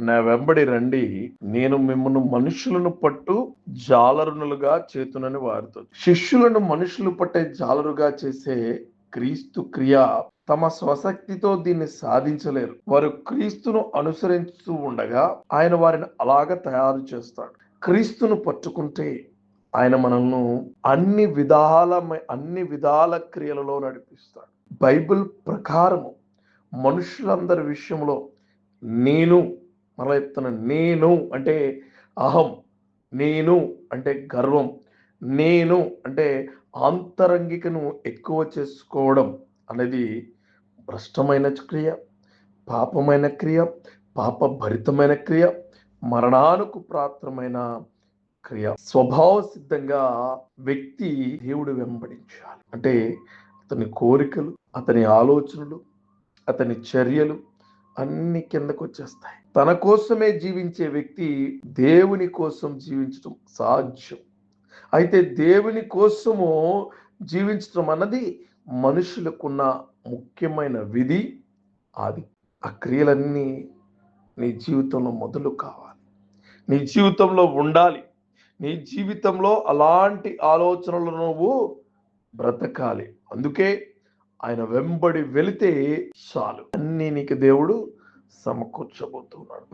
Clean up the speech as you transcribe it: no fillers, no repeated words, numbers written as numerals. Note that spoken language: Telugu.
నా వెంబడి రండి, నేను మిమ్మల్ని మనుషులను పట్టు జాలరునులుగా చేతునని వారితో. శిష్యులను మనుషులు పట్టే జాలరుగా చేసే క్రీస్తు క్రియ తమ స్వశక్తితో దీన్ని సాధించలేరు. వారు క్రీస్తును అనుసరిస్తూ ఉండగా ఆయన వారిని అలాగ తయారు చేస్తాడు. క్రీస్తును పట్టుకుంటే ఆయన మనల్ని అన్ని విధాల క్రియలలో నడిపిస్తాడు. బైబిల్ ప్రకారము మనుషులందరి విషయంలో నేను మరలా చెప్తున్నా, నేను అంటే అహం, నేను అంటే గర్వం, నేను అంటే ఆంతరంగికను ఎక్కువ చేసుకోవడం అనేది భ్రష్టమైన క్రియ, పాపమైన క్రియ, పాపభరితమైన క్రియ, మరణానికి ప్రాప్తమైన క్రియ. స్వభావ సిద్ధంగా వ్యక్తి దేవుడు వెంబడించాలి అంటే అతని కోరికలు, అతని ఆలోచనలు, అతని చర్యలు అన్ని కిందకు వచ్చేస్తాయి. తన కోసమే జీవించే వ్యక్తి దేవుని కోసం జీవించడం సాధ్యం. అయితే దేవుని కోసము జీవించడం అన్నది మనుషులకున్న ముఖ్యమైన విధి. అది ఆ క్రియలన్నీ నీ జీవితంలో మొదలు కావాలి, నీ జీవితంలో ఉండాలి. నీ జీవితంలో అలాంటి ఆలోచనలు నువ్వు బ్రతకాలి. అందుకే ఆయన వెంబడి వెళితే చాలు, అన్ని నీకు దేవుడు సమకూర్చబోతున్నాడు.